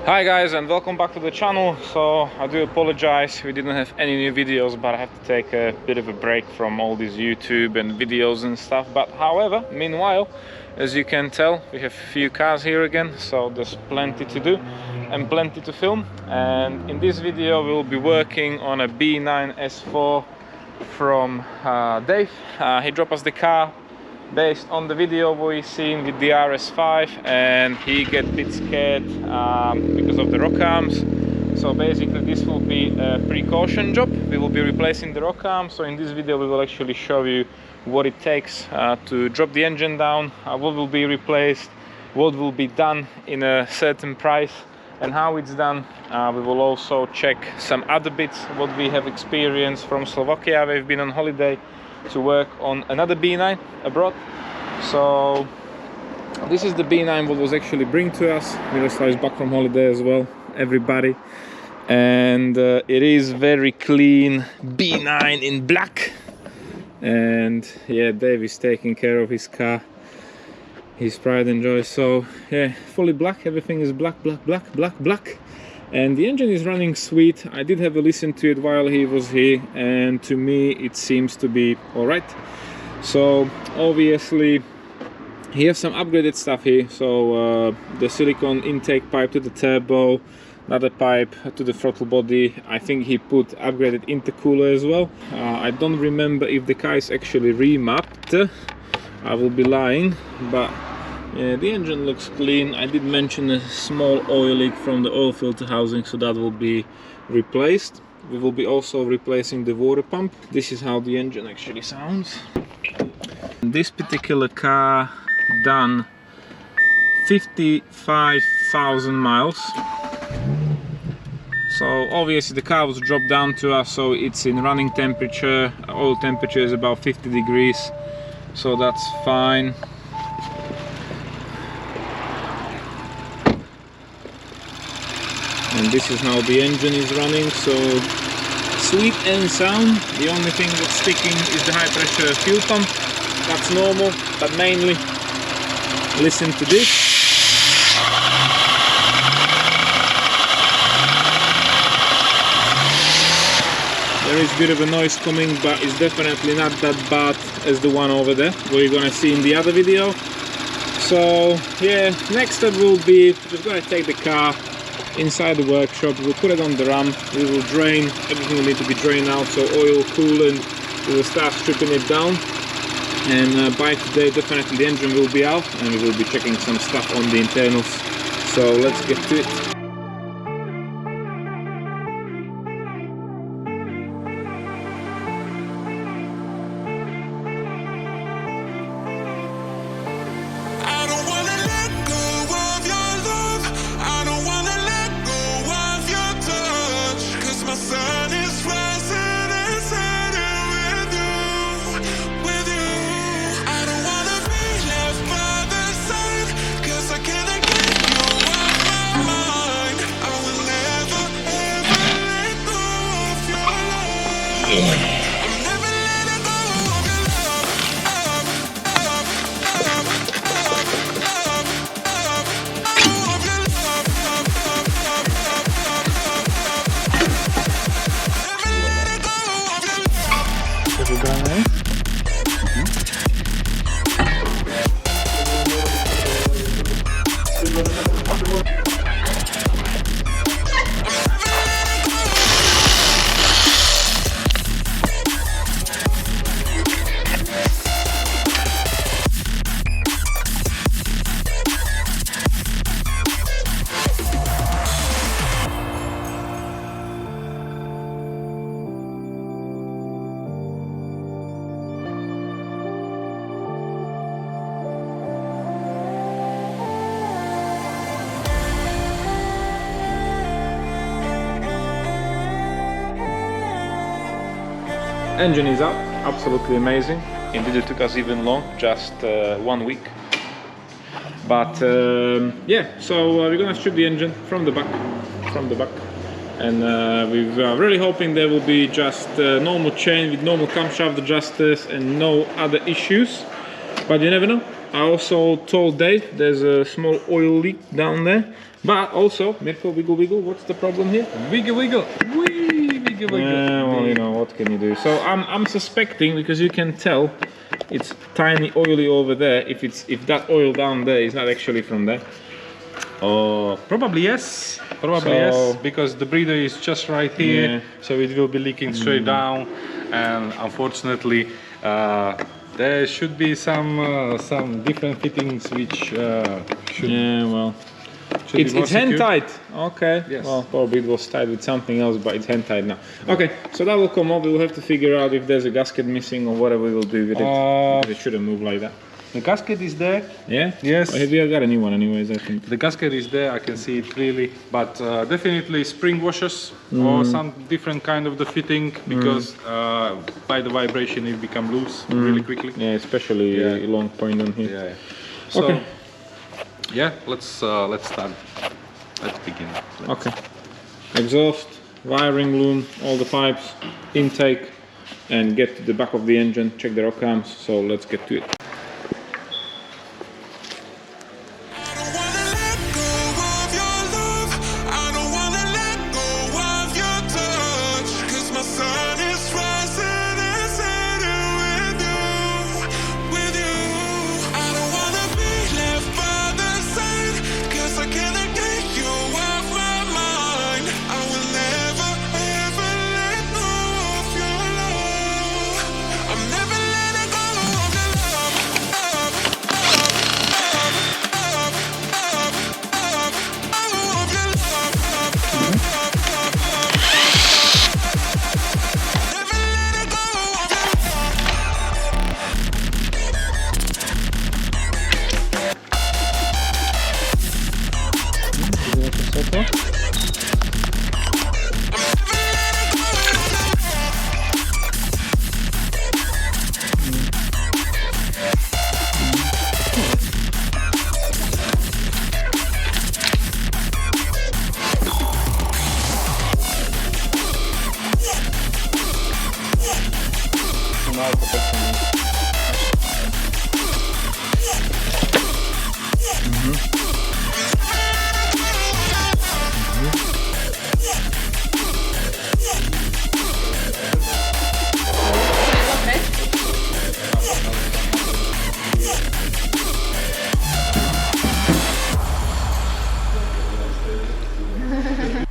Hi guys, and welcome back to the channel. So I do apologize, we didn't have any new videos, but I have to take a bit of a break from all these YouTube and videos and stuff. But however, meanwhile, as you can tell, we have a few cars here again, so there's plenty to do and plenty to film. And in this video we'll be working on a B9 S4 from Dave. He dropped us the car based on the video we seen with the RS5, and he get a bit scared because of the rock arms. So basically this will be a precaution job. We will be replacing the rock arms. So in this video we will actually show you what it takes to drop the engine down, what will be replaced, what will be done in a certain price, and how it's done. We will also check some other bits what we have experienced from Slovakia. We've been on holiday to work on another B9 abroad. So this is the B9 what was actually bring to us. Miroslav is back from holiday as well, everybody, and it is very clean B9 in black. And yeah, Dave is taking care of his car, his pride and joy. So yeah, fully black, everything is black, black, black, black, black. And the engine is running sweet. I did have a listen to it while he was here, and to me it seems to be alright. So obviously he has some upgraded stuff here. So the silicone intake pipe to the turbo, another pipe to the throttle body. I think he put upgraded intercooler as well. I don't remember if the car is actually remapped, I will be lying, but yeah, the engine looks clean. I did mention a small oil leak from the oil filter housing, so that will be replaced. We will be also replacing the water pump. This is how the engine actually sounds. This particular car done 55,000 miles. So obviously the car was dropped down to us, so it's in running temperature. Oil temperature is about 50 degrees, so that's fine. And this is how the engine is running, so sweet and sound. The only thing that's sticking is the high pressure fuel pump. That's normal, but mainly listen to this. There is a bit of a noise coming, but it's definitely not that bad as the one over there, what you're gonna see in the other video. So yeah, next step will be just gonna take the car inside the workshop. We'll put it on the ramp, we will drain, everything will need to be drained out, so oil, coolant, we will start stripping it down. And by today definitely the engine will be out, and we will be checking some stuff on the internals. So let's get to it. I cannot get you off my mind. Engine is out, absolutely amazing. Indeed, it took us even long, just 1 week. But yeah, so we're gonna strip the engine from the back, and we're really hoping there will be just normal chain with normal camshaft adjusters and no other issues. But you never know. I also told Dave there's a small oil leak down there. But also, Mirko, wiggle wiggle, what's the problem here? Wiggle wiggle, wee, wiggle wiggle. Yeah, well, you know, what can you do? So I'm suspecting, because you can tell it's tiny oily over there, if that oil down there is not actually from there. Oh, probably yes. Probably yes, because the breather is just right here, Yeah. so it will be leaking straight down, and unfortunately there should be some different fittings which should. Yeah, well, it's hand tight. Okay. Yes. Well, probably it was tied with something else, but it's hand tight now. Okay, so that will come up. We'll have to figure out if there's a gasket missing or whatever we will do with it. It shouldn't move like that. The gasket is there. Yeah. Yes. Well, we got a new one, anyways. I think. The gasket is there. I can see it clearly, but definitely spring washers or some different kind of the fitting, because by the vibration it become loose really quickly. Yeah, especially a long point on here. Yeah. So, Okay. yeah, let's start. Let's begin. Okay. Exhaust, wiring loom, all the pipes, intake, and get to the back of the engine, check the rock arms. So let's get to it.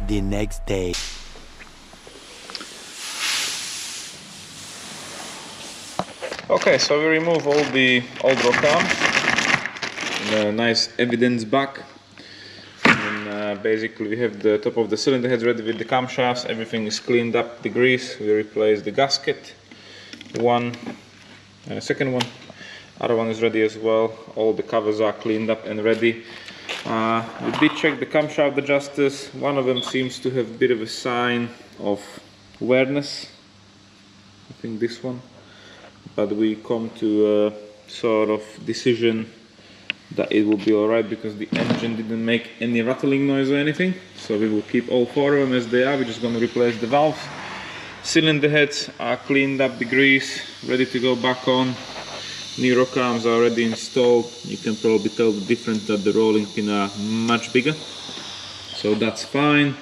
The next day. Okay, so we remove all the old rock arms, the nice evidence back, and basically we have the top of the cylinder heads ready with the camshafts. Everything is cleaned up, the grease. We replace the gasket, second one, other one is ready as well. All the covers are cleaned up and ready. We did check the camshaft adjusters. One of them seems to have a bit of a sign of wearness, I think this one. But we come to a sort of decision that it will be alright, because the engine didn't make any rattling noise or anything. So we will keep all four of them as they are. We're just going to replace the valves. Cylinder heads are cleaned up, the grease, ready to go back on. New rock arms are already installed. You can probably tell the difference that the rolling pin are much bigger. So that's fine.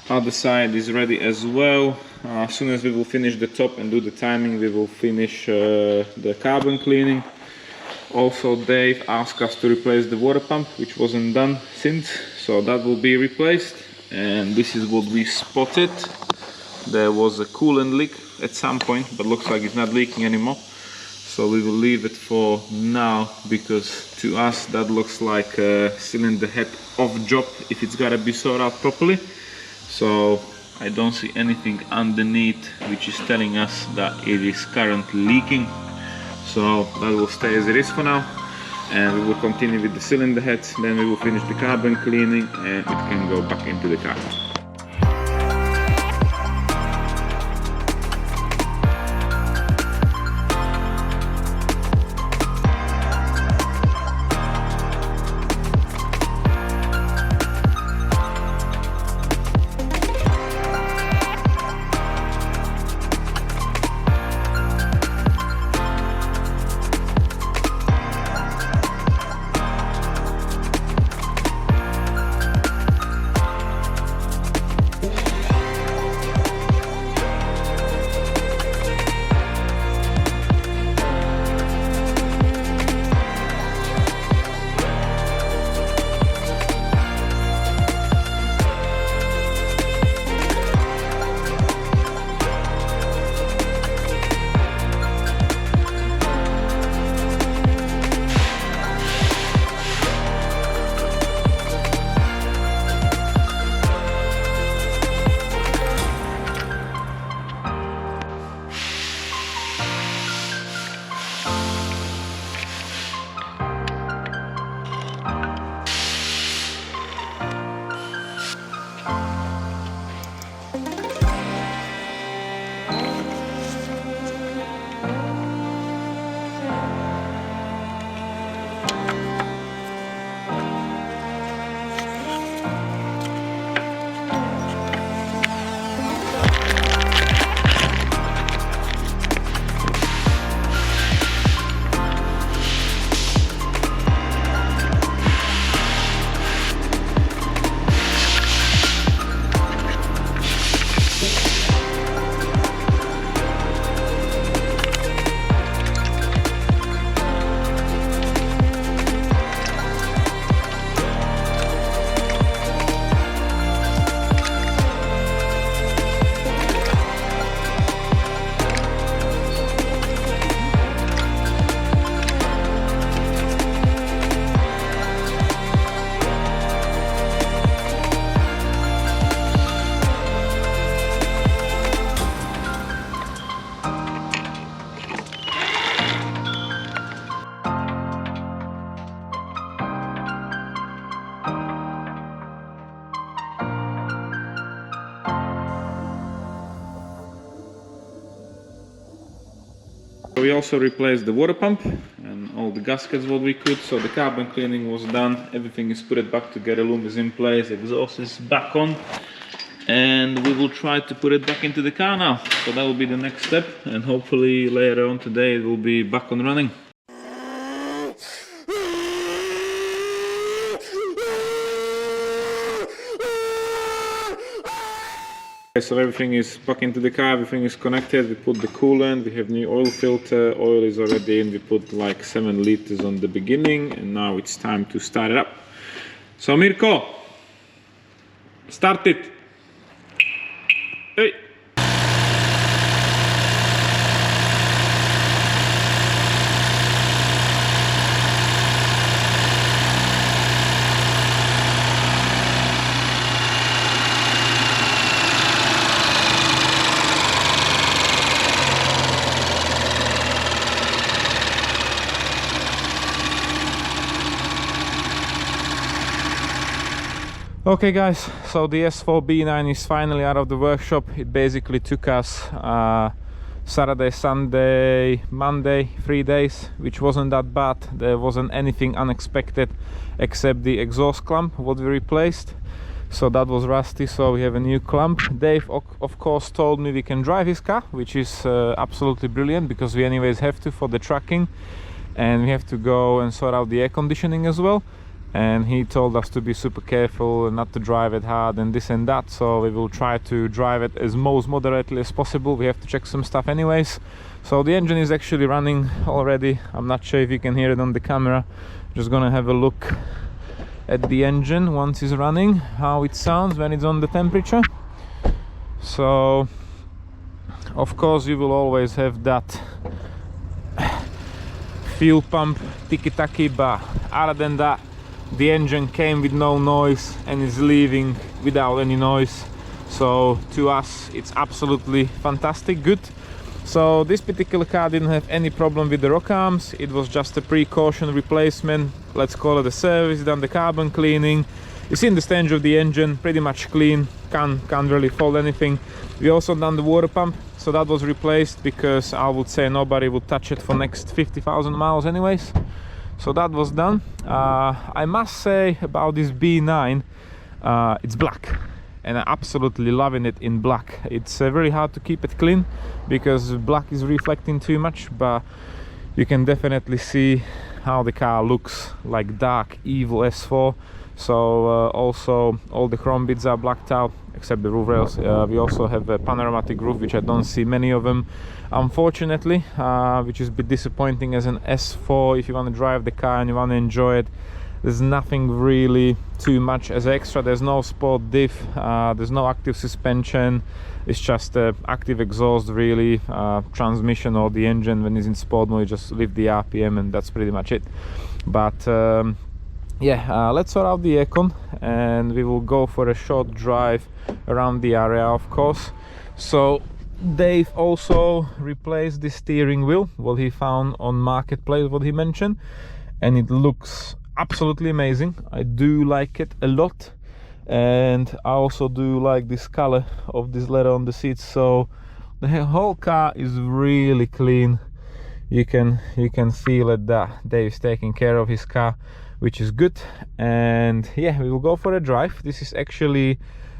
Other side is ready as well. As soon as we will finish the top and do the timing, we will finish the carbon cleaning. Also, Dave asked us to replace the water pump, which wasn't done since, so that will be replaced. And this is what we spotted. There was a coolant leak at some point, but looks like it's not leaking anymore. So we will leave it for now, because to us that looks like a cylinder head off job if it's gotta be sorted out properly. So I don't see anything underneath which is telling us that it is currently leaking. So that will stay as it is for now, and we will continue with the cylinder heads. Then we will finish the carbon cleaning and it can go back into the car. we also replaced the water pump and all the gaskets what we could, so the carbon cleaning was done, everything is put it back together, loom is in place, exhaust is back on, and we will try to put it back into the car now. So that will be the next step, and hopefully later on today it will be back on running. So everything is back into the car, everything is connected, we put the coolant, we have new oil filter, oil is already in, we put like 7 liters on the beginning, and now it's time to start it up. So Mirko, start it! Hey! Okay guys, so the S4 B9 is finally out of the workshop. It basically took us Saturday, Sunday, Monday, 3 days, which wasn't that bad. There wasn't anything unexpected except the exhaust clamp what we replaced. So that was rusty, so we have a new clamp. Dave of course told me we can drive his car, which is absolutely brilliant, because we anyways have to for the tracking, and we have to go and sort out the air conditioning as well. And he told us to be super careful and not to drive it hard and this and that, so we will try to drive it as most moderately as possible. We have to check some stuff anyways. So the engine is actually running already. I'm not sure if you can hear it on the camera. Just gonna have a look at the engine once it's running, how it sounds when it's on the temperature. So of course you will always have that fuel pump ticky-tacky, but other than that the engine came with no noise and is leaving without any noise, so to us it's absolutely fantastic, good. So this particular car didn't have any problem with the rock arms. It was just a precaution replacement, let's call it a service, done the carbon cleaning. You see in the stage of the engine, pretty much clean, can't really fault anything. We also done the water pump, so that was replaced, because I would say nobody would touch it for next 50,000 miles anyways. So that was done. I must say about this B9, it's black, and I'm absolutely loving it in black. It's very hard to keep it clean because black is reflecting too much, but you can definitely see how the car looks like dark, evil S4. So also all the chrome bits are blacked out except the roof rails. We also have a panoramic roof, which I don't see many of them, unfortunately, which is a bit disappointing as an S4. If you want to drive the car and you want to enjoy it, there's nothing really too much as extra. There's no sport diff, there's no active suspension, it's just active exhaust really, transmission or the engine when it's in sport mode, you just lift the RPM and that's pretty much it. But yeah, let's sort out the aircon and we will go for a short drive around the area, of course. So Dave also replaced the steering wheel, what he found on Marketplace, what he mentioned, and it looks absolutely amazing. I do like it a lot, and I also do like this color of this leather on the seats. So the whole car is really clean. You can feel it that Dave's taking care of his car, which is good. And yeah, we will go for a drive. This is actually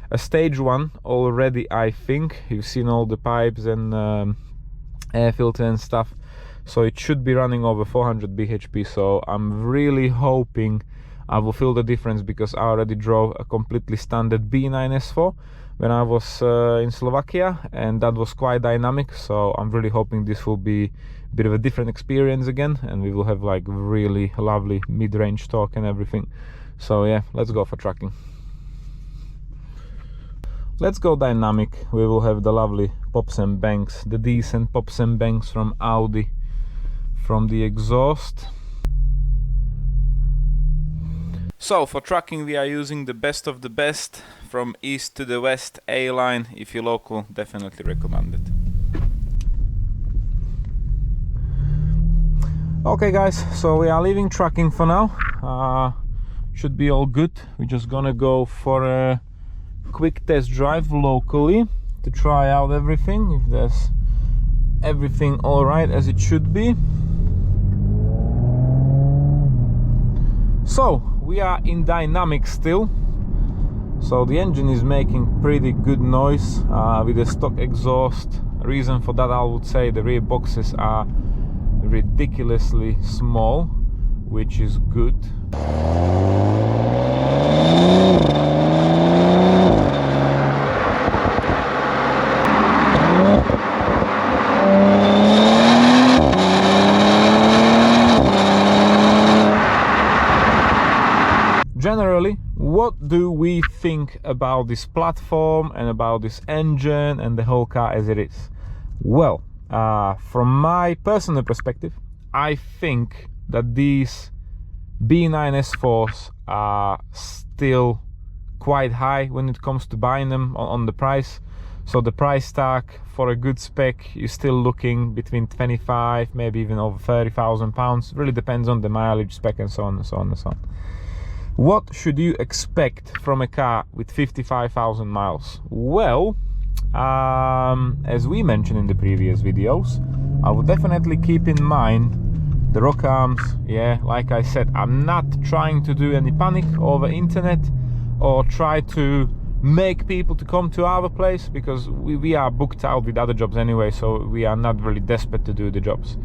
a stage 1 already, I think. You've seen all the pipes and air filter and stuff, so it should be running over 400 bhp. So I'm really hoping I will feel the difference, because I already drove a completely standard B9 S4 when I was in Slovakia, and that was quite dynamic. So I'm really hoping this will be a bit of a different experience again, and we will have like really lovely mid-range torque and everything. So yeah, let's go for tracking. Let's go dynamic. We will have the lovely pops and bangs, the decent pops and bangs from Audi from the exhaust. So for tracking we are using the best of the best from east to the west A-line. If you're local, definitely recommend it. Okay guys, so we are leaving tracking for now. Should be all good. We're just gonna go for a quick test drive locally to try out everything. If there's everything all right as it should be. So we are in dynamic still, so the engine is making pretty good noise with the stock exhaust. Reason for that, I would say the rear boxes are ridiculously small, which is good. Generally, what do we think about this platform and about this engine and the whole car as it is? Well, from my personal perspective, I think that these B9 S4s are still quite high when it comes to buying them on the price. So the price tag for a good spec, you're still looking between 25, maybe even over 30,000 pounds. Really depends on the mileage, spec, and so on and so on and so on. What should you expect from a car with 55,000 miles? Well, as we mentioned in the previous videos, I would definitely keep in mind the rock arms. Yeah, like I said, I'm not trying to do any panic over internet or try to make people to come to our place, because we are booked out with other jobs anyway, so we are not really desperate to do the jobs.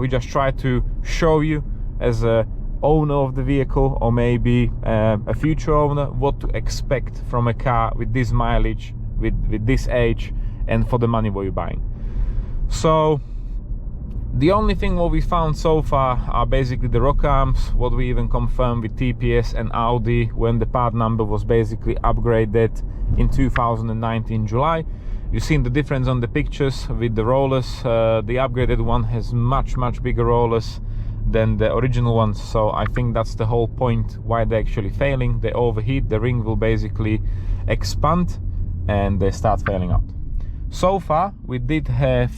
We just try to show you as a owner of the vehicle, or maybe a future owner, what to expect from a car with this mileage, with this age, and for the money what you're buying. So the only thing what we found so far are basically the rock arms, what we even confirmed with TPS and Audi when the part number was basically upgraded in 2019 July. You've seen the difference on the pictures with the rollers. The upgraded one has much bigger rollers than the original ones, so I think that's the whole point why they're actually failing. They overheat, the ring will basically expand and they start failing out. So far we did have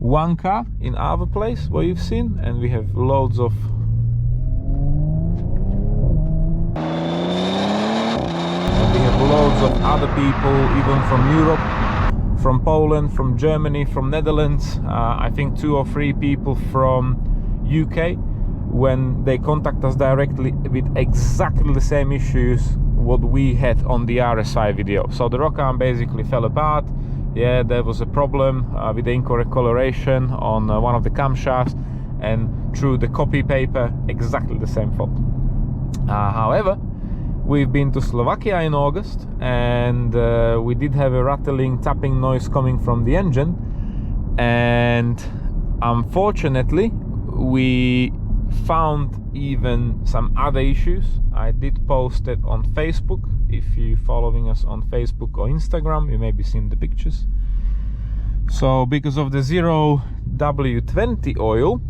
one car in our place what you've seen, and we have loads of other people, even from Europe, from Poland, from Germany, from Netherlands. I think 2 or 3 people from UK, when they contact us directly with exactly the same issues what we had on the RSI video. So the rock arm basically fell apart. Yeah, there was a problem with the incorrect coloration on one of the camshafts, and through the copy paper, exactly the same fault. However, we've been to Slovakia in August, and we did have a rattling, tapping noise coming from the engine, and unfortunately we found even some other issues. I did post it on Facebook. If you're following us on Facebook or Instagram, you may be seeing the pictures. So because of the 0W20 oil,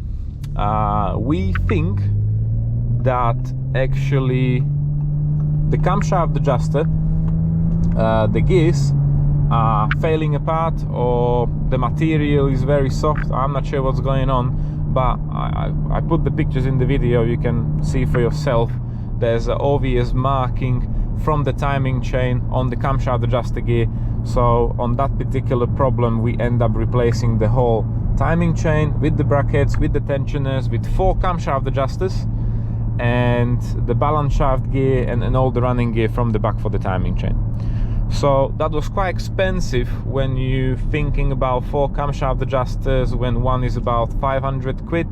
we think that actually the camshaft adjuster, the gears are failing apart, or the material is very soft. I'm not sure what's going on, but I put the pictures in the video, you can see for yourself. There's an obvious marking from the timing chain on the camshaft adjuster gear. So on that particular problem, we end up replacing the whole timing chain with the brackets, with the tensioners, with 4 camshaft adjusters, and the balance shaft gear and all the running gear from the back for the timing chain. So that was quite expensive when you're thinking about 4 camshaft adjusters, when one is about 500 quid,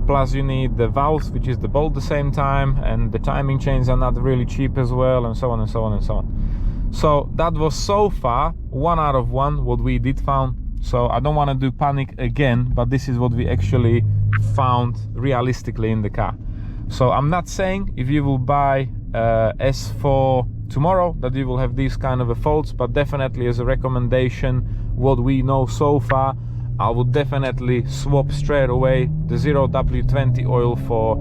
plus you need the valves, which is the bolt at the same time, and the timing chains are not really cheap as well, and so on and so on and so on. So that was so far 1 out of 1 what we did found. So I don't want to do panic again, but this is what we actually found realistically in the car. So I'm not saying if you will buy S4 tomorrow that you will have these kind of faults, but definitely as a recommendation, what we know so far, I would definitely swap straight away the 0W20 oil for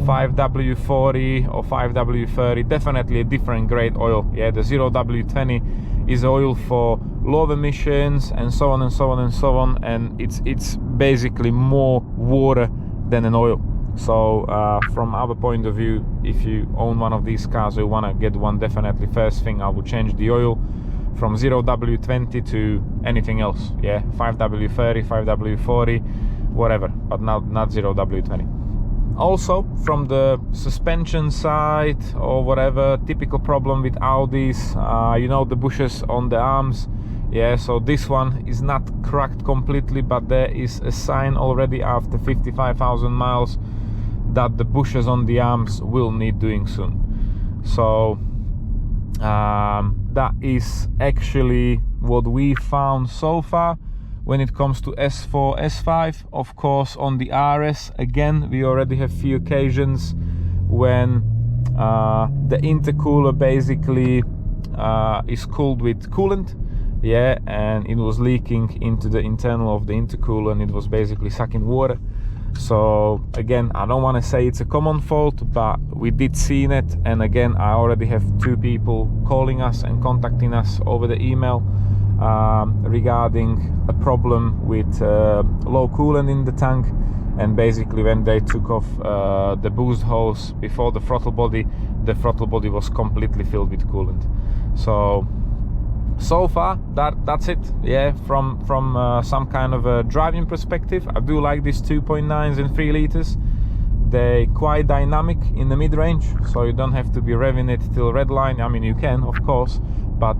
5W40 or 5W30, definitely a different grade oil. Yeah, the 0W20 is oil for low emissions and so on and so on and so on, and it's basically more water than an oil. So from our point of view, if you own one of these cars or you want to get one, definitely first thing I would change the oil from 0W20 to anything else, yeah, 5W30, 5W40, whatever, but not 0W20. Also, from the suspension side or whatever, typical problem with Audis, you know, the bushes on the arms, yeah, so this one is not cracked completely, but there is a sign already after 55,000 miles that the bushes on the arms will need doing soon. So that is actually what we found so far when it comes to S4, S5. Of course, on the RS, again, we already have few occasions when the intercooler basically is cooled with coolant, yeah, and it was leaking into the internal of the intercooler and it was basically sucking water. So again, I don't want to say it's a common fault, but we did see it, and again, I already have 2 people calling us and contacting us over the email regarding a problem with low coolant in the tank. And basically when they took off the boost hose before the throttle body was completely filled with coolant. So far that's it, yeah, from some kind of a driving perspective. I do like these 2.9s and 3 liters. They're quite dynamic in the mid-range, so you don't have to be revving it till red line. I mean, you can, of course, but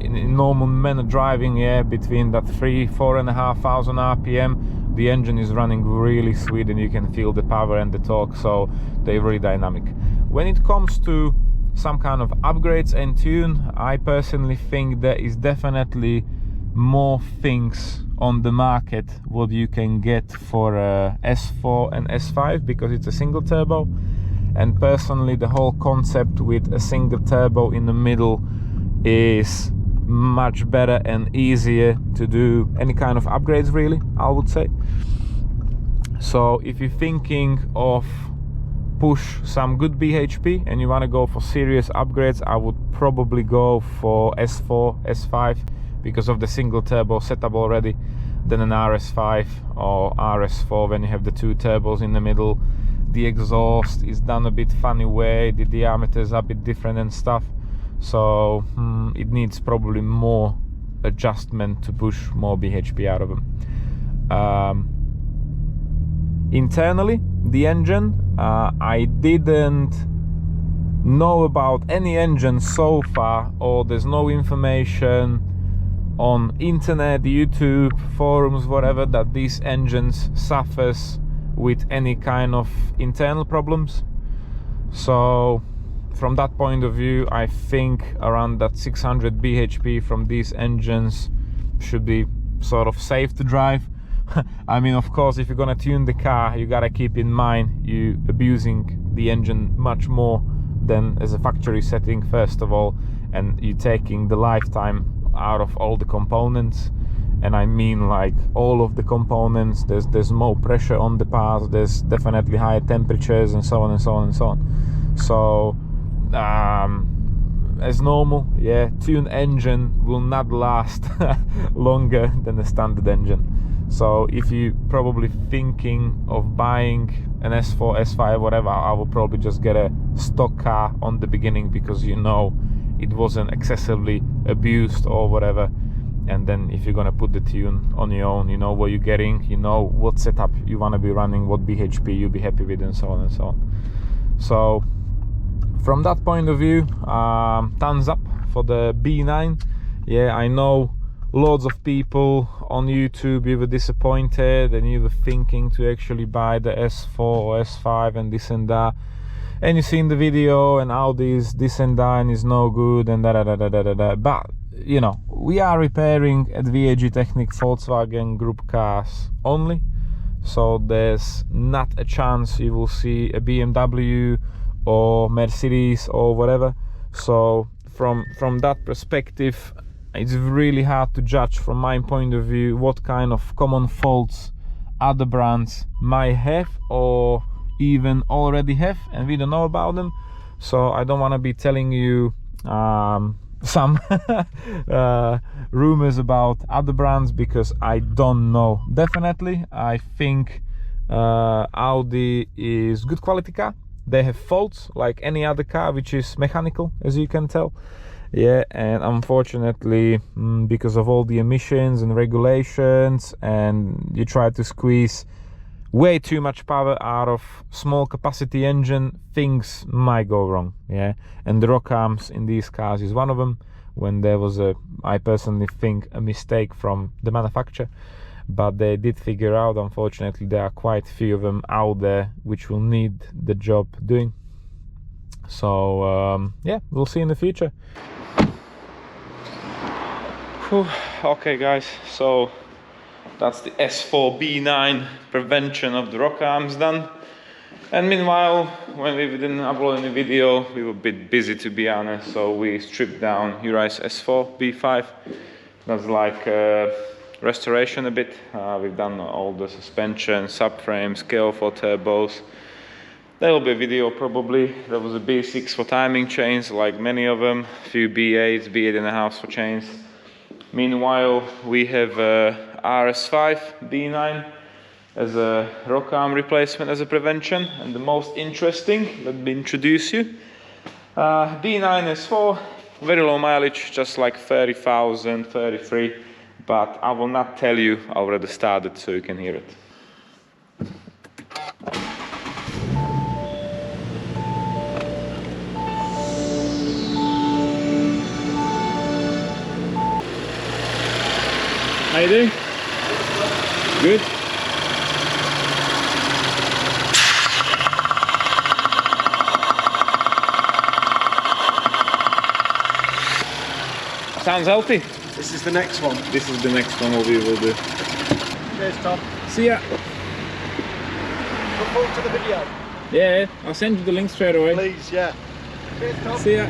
in normal manner driving, yeah, between that 4,500 RPM, the engine is running really sweet and you can feel the power and the torque, so they're really dynamic. When it comes to some kind of upgrades and tune, I personally think there is definitely more things on the market what you can get for S4 and S5, because it's a single turbo, and personally the whole concept with a single turbo in the middle is much better and easier to do any kind of upgrades, really, I would say. So if you're thinking of push some good BHP and you want to go for serious upgrades, I would probably go for S4, S5 because of the single turbo setup already, then an RS5 or RS4 when you have the 2 turbos in the middle. The exhaust is done a bit funny way, the diameters are a bit different and stuff, so it needs probably more adjustment to push more BHP out of them. Internally, the engine, I didn't know about any engine so far, or there's no information on internet, YouTube, forums, whatever, that these engines suffers with any kind of internal problems. So from that point of view, I think around that 600 bhp from these engines should be sort of safe to drive. I mean, of course, if you're gonna tune the car, you gotta keep in mind you abusing the engine much more than as a factory setting, first of all, and you're taking the lifetime out of all the components. And I mean, like, all of the components, there's more pressure on the parts, there's definitely higher temperatures, and so on and so on and so on. So as normal, yeah, tuned engine will not last longer than a standard engine. So if you're probably thinking of buying an S4, S5, whatever, I will probably just get a stock car on the beginning, because you know it wasn't excessively abused or whatever. And then if you're gonna put the tune on your own, you know what you're getting, you know what setup you want to be running, what BHP you'll be happy with, and so on and so on. So from that point of view, thumbs up for the B9. Yeah, I know loads of people on YouTube, you were disappointed and you were thinking to actually buy the S4 or S5 and this and that, and you seen the video and Audi's this and that and is no good and da. But you know, we are repairing at VAG Technic Volkswagen Group cars only, so there's not a chance you will see a BMW or Mercedes or whatever. So from that perspective, it's really hard to judge from my point of view what kind of common faults other brands might have or even already have, and we don't know about them. So I don't want to be telling you some rumors about other brands, because I don't know. Definitely, I think Audi is good quality car. They have faults like any other car which is mechanical, as you can tell, Yeah, and unfortunately, because of all the emissions and regulations, and you try to squeeze way too much power out of small capacity engine, things might go wrong. Yeah, and the rock arms in these cars is one of them. When there was I personally think, a mistake from the manufacturer, but they did figure out, unfortunately, there are quite a few of them out there which will need the job doing. So yeah, we'll see in the future. Whew. Okay guys, so that's the S4 B9 prevention of the rock arms done. And meanwhile, when we didn't upload any video, we were a bit busy, to be honest, so we stripped down Uri's S4 B5. That's like restoration a bit. We've done all the suspension, subframes, KO4 turbos. There will be a video probably. There was a B6 for timing chains, like many of them, a few B8s, B8.5s for chains. Meanwhile, we have RS5 B9 as a rock arm replacement as a prevention. And the most interesting, let me introduce you. B9 S4, very low mileage, just like 30,000, 33. But I will not tell you, I already started so you can hear it. How you doing? Good? Sounds healthy. This is the next one. This is the next one we will do. Cheers, Tom. See ya. Look forward to the video. Yeah, I'll send you the link straight away. Please, yeah. Cheers, Tom. See ya.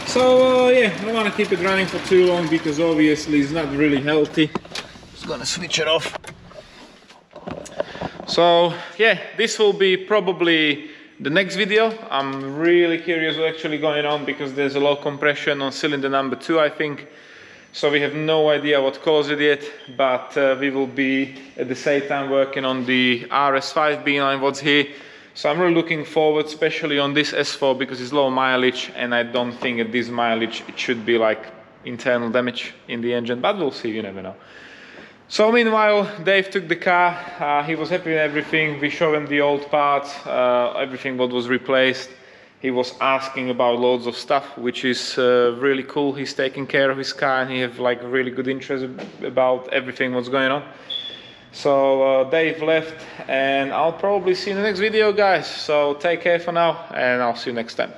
So yeah, I don't want to keep it running for too long because obviously it's not really healthy. Just gonna switch it off. So yeah, this will be probably the next video. I'm really curious what's actually going on because there's a low compression on cylinder number 2, I think. So we have no idea what caused it yet, but we will be at the same time working on the RS5 B9 what's here. So I'm really looking forward, especially on this S4 because it's low mileage, and I don't think at this mileage it should be like internal damage in the engine, but we'll see, you never know. So meanwhile, Dave took the car, he was happy with everything. We showed him the old parts, everything what was replaced. He was asking about loads of stuff, which is really cool. He's taking care of his car and he has like really good interest about everything what's going on. So Dave left and I'll probably see you in the next video, guys. So take care for now and I'll see you next time.